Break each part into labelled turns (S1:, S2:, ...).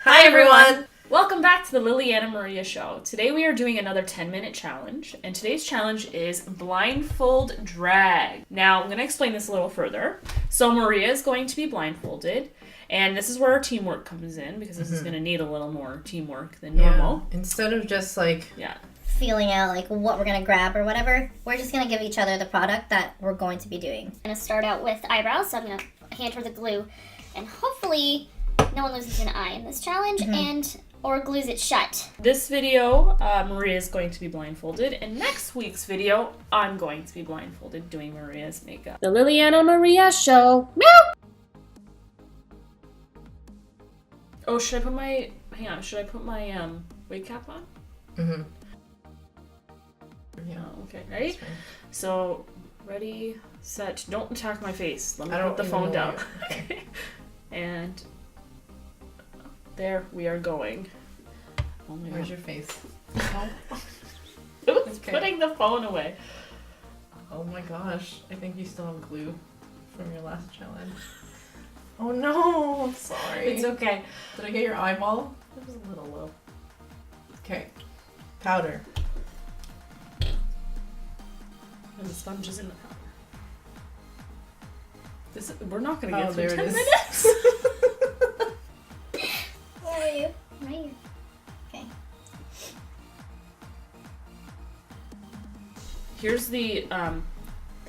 S1: Hi everyone!
S2: Welcome back to the Liliana and Maria Show. Today we are doing another 10-minute challenge, and today's challenge is blindfold drag. Now, I'm going to explain this a little further. So Maria is going to be blindfolded, and this is where our teamwork comes in, because this is going to need a little more teamwork than normal.
S1: Instead of just
S3: feeling out like what we're gonna grab or whatever, we're just gonna give each other the product that we're going to be doing.
S4: I'm gonna start out with eyebrows, so I'm gonna hand her the glue, and hopefully no one loses an eye in this challenge, or glues it shut.
S2: This video, Maria is going to be blindfolded, and next week's video, I'm going to be blindfolded doing Maria's makeup. The Liliana and Maria Show. Meow! Oh, should I put my... Hang on, should I put my wig cap on?
S1: Mm-hmm.
S2: Yeah, okay, ready? So, ready, set, don't attack my face. Let me put the phone down.
S1: Okay.
S2: And there we are going. Oh my
S1: Where's
S2: God.
S1: your face?
S2: Who's putting the phone away?
S1: Oh my gosh. I think you still have glue from your last challenge. Oh no, I'm sorry.
S2: It's okay.
S1: Did I get your eyeball?
S2: It was a little low.
S1: Okay. Powder.
S2: And the sponge is in the powder. We're not going to get
S1: Oh,
S2: through
S1: there
S2: 10
S1: it is.
S2: minutes.
S3: Where are you?
S4: Right here.
S3: Okay.
S2: Here's the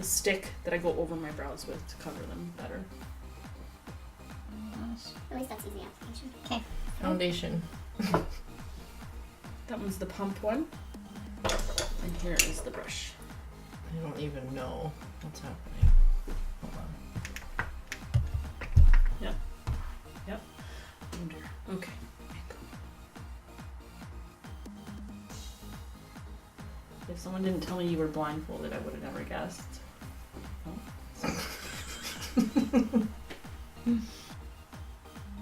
S2: stick that I go over my brows with to cover them better.
S4: At least that's easy application.
S3: Okay.
S1: Foundation.
S2: That one's the pump one. And here is the brush.
S1: I don't even know what's happening. Hold on.
S2: Yep. Okay. If someone didn't tell me you were blindfolded, I would have never guessed. Oh.
S3: I'm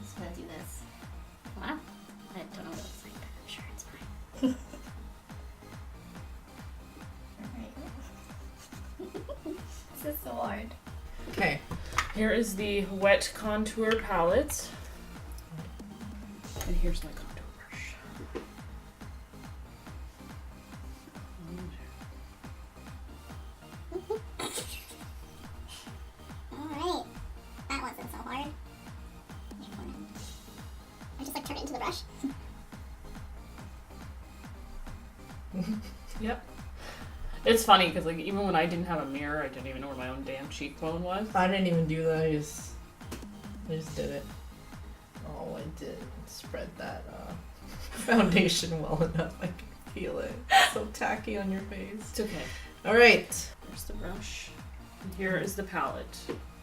S3: just gonna do this.
S4: Wow. I don't know what it looks like, but I'm sure it's fine.
S3: This is so hard.
S1: Okay.
S2: Here is the wet contour palette. And here's my contour brush.
S4: Alright. That wasn't so hard. I just turn it into the brush.
S2: Yep. It's funny because even when I didn't have a mirror, I didn't even know where my own damn cheekbone was.
S1: I didn't even do that. I just did it. Oh, I did spread that foundation well enough. I can feel it. It's so tacky on your face.
S2: It's okay.
S1: All right.
S2: Here's the brush. And here is the palette.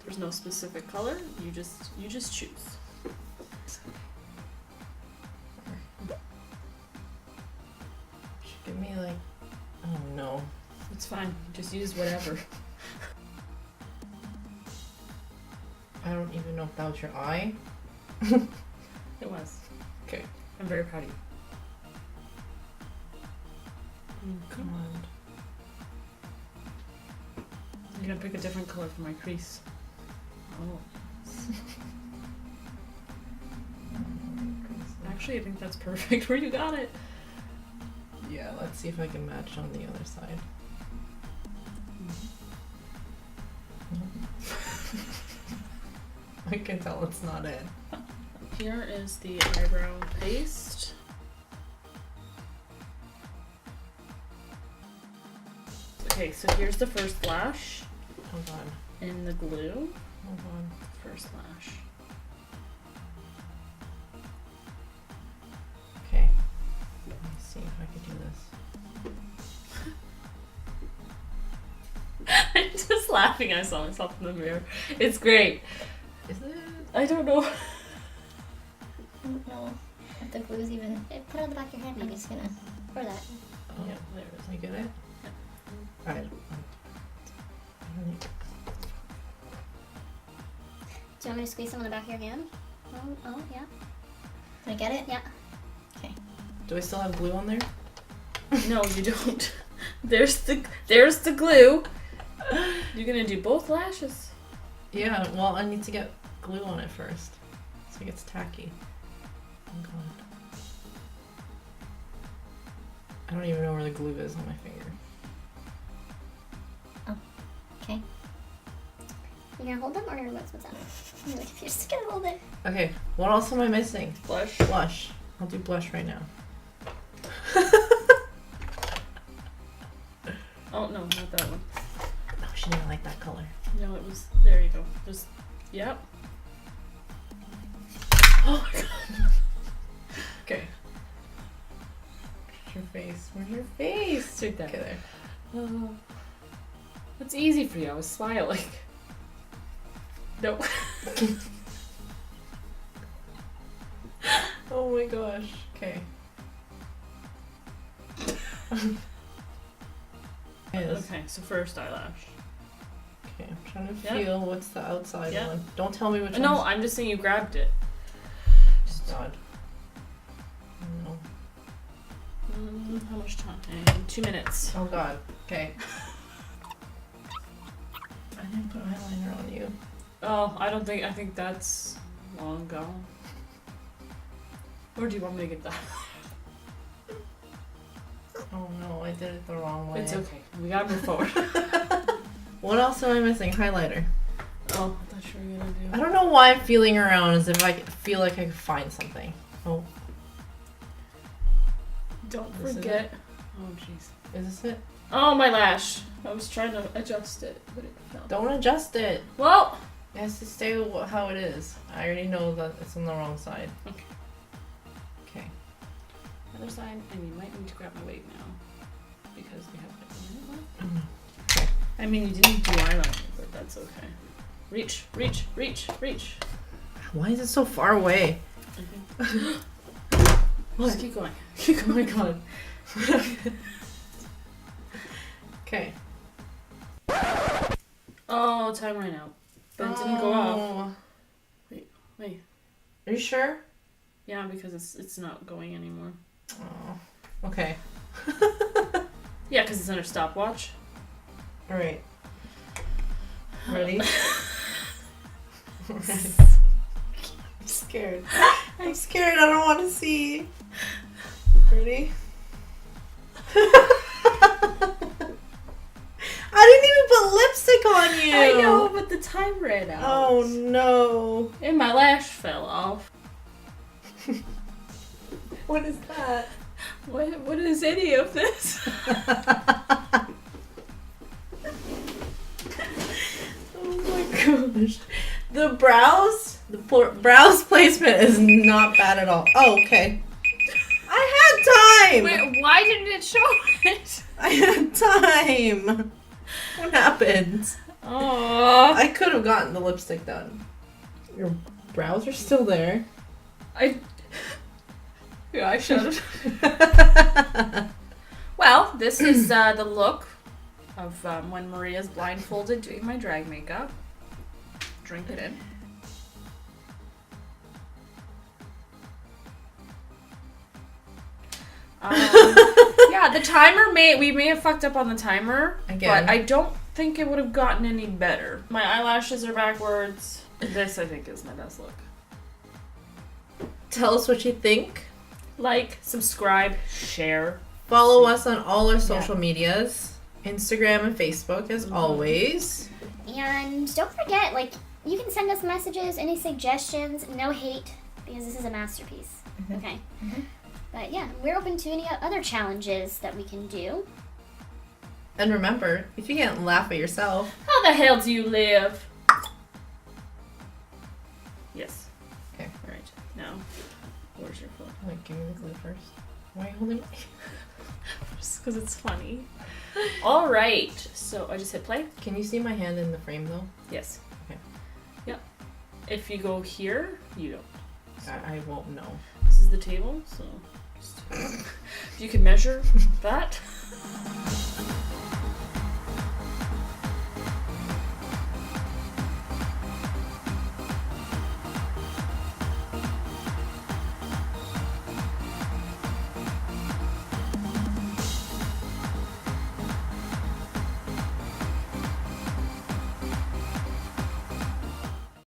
S2: There's no specific color. You just choose.
S1: Give me oh no.
S2: It's fine. Just use whatever.
S1: I don't even know if that was your eye.
S2: It was.
S1: Okay.
S2: I'm very proud of you.
S1: Come on.
S2: I'm gonna pick a different color for my crease. Oh. Actually, I think that's perfect where you got it.
S1: Yeah, let's see if I can match on the other side. I can tell it's not it.
S2: Here is the eyebrow paste. Okay, so here's the first lash
S1: Hold on.
S2: in the glue.
S1: Hold on.
S2: First lash.
S1: Okay. Let me see if I can do this.
S2: I'm just laughing. I saw myself in the mirror. It's great.
S1: Is it?
S2: I don't know.
S3: I don't know if the glue's even.
S4: Put it on the back of your hand,
S3: I'm
S4: maybe.
S3: just gonna.
S4: Or that.
S1: Oh,
S2: Yeah, there it is.
S1: you get it?
S2: Yeah.
S1: Alright.
S4: Do you want me to squeeze some on the back of your hand? Oh, yeah.
S3: Can I get it?
S4: Yeah.
S1: Do I still have glue on there?
S2: No, you don't. There's the glue. You're gonna do both lashes.
S1: Yeah, well, I need to get glue on it first. So it gets tacky. I'm going. don't even know where the glue is on my finger.
S3: Oh, okay.
S4: You gonna hold them or what's up? I'm really confused. Gonna hold it.
S1: Okay, what else am I missing?
S2: Blush.
S1: Blush. I'll do blush right now.
S2: Oh, no, not that one.
S1: No, she didn't like that color.
S2: No, it was, there you go. Just, yep. Oh my god.
S1: Okay. Where's your face? Where's your face?
S2: Right there.
S1: Okay, there.
S2: Oh, it's easy for you. I was smiling. No.
S1: Oh my gosh. Okay.
S2: Okay, so first eyelash.
S1: Okay, I'm trying to
S2: Yep.
S1: feel what's the outside
S2: Yep.
S1: one. Don't tell me which
S2: No,
S1: one's...
S2: I'm just saying you grabbed it.
S1: God. No.
S2: How much time? 2 minutes.
S1: Oh god. Okay. I didn't put eyeliner on you.
S2: Oh, I think that's long gone. Or do you want me to get that?
S1: Oh no, I did it the wrong way.
S2: It's okay. We gotta move forward.
S1: What else am I missing? Highlighter.
S2: Oh, I thought you were gonna
S1: I
S2: do.
S1: don't know why I'm feeling around as if I feel like I could find something. Oh,
S2: Don't
S1: This is
S2: forget. Oh, jeez.
S1: is this it?
S2: Oh, my lash. I was trying to adjust it, but it fell.
S1: Don't adjust it.
S2: Well.
S1: It has to stay how it is. I already know that it's on the wrong side.
S2: Okay.
S1: Okay.
S2: Other side, and you might need to grab my weight now because we have like a minute left.
S1: Okay.
S2: I mean, you didn't do eyeliner, but that's okay. Reach, reach, reach, reach.
S1: Why is it so far away?
S2: Just keep going. Keep going on.
S1: Okay.
S2: Oh, time ran out. But it didn't go off. Wait.
S1: Are you sure?
S2: Yeah, because it's not going anymore.
S1: Oh. Okay.
S2: Yeah, because it's under stopwatch.
S1: All right. Ready? Ready. I'm scared. I'm scared. I don't want to see. Ready? I didn't even put lipstick on you.
S2: I know, but the time ran out.
S1: Oh no.
S2: And my lash fell off.
S1: What is that?
S2: What is any of this?
S1: Oh my gosh. The brows placement is not bad at all. Oh, okay. I had time.
S2: Wait, why didn't it show it?
S1: I had time. What happened?
S2: Oh,
S1: I could have gotten the lipstick done. Your brows are still there.
S2: yeah, I should have. Well, this is the look of when Maria's blindfolded doing my drag makeup. Drink it in. Yeah, the timer we may have fucked up on the timer,
S1: Again.
S2: but I don't think it would have gotten any better. My eyelashes are backwards. This, I think, is my best look.
S1: Tell us what you think.
S2: Like, subscribe, share.
S1: Follow us on all our social medias. Instagram and Facebook, as always.
S4: And don't forget, like, you can send us messages, any suggestions, no hate, because this is a masterpiece. Okay? But yeah, we're open to any other challenges that we can do.
S1: And remember, if you can't laugh at yourself,
S2: How the hell do you live? Yes.
S1: Okay.
S2: Alright. Now, where's your phone?
S1: wait, give me the glue first. Why are you holding my...
S2: Just because it's funny. Alright. So, I just hit play?
S1: Can you see my hand in the frame, though?
S2: Yes.
S1: Okay.
S2: Yep. If you go here, you don't. So,
S1: I won't know.
S2: this is the table, so... Just, if you can measure that.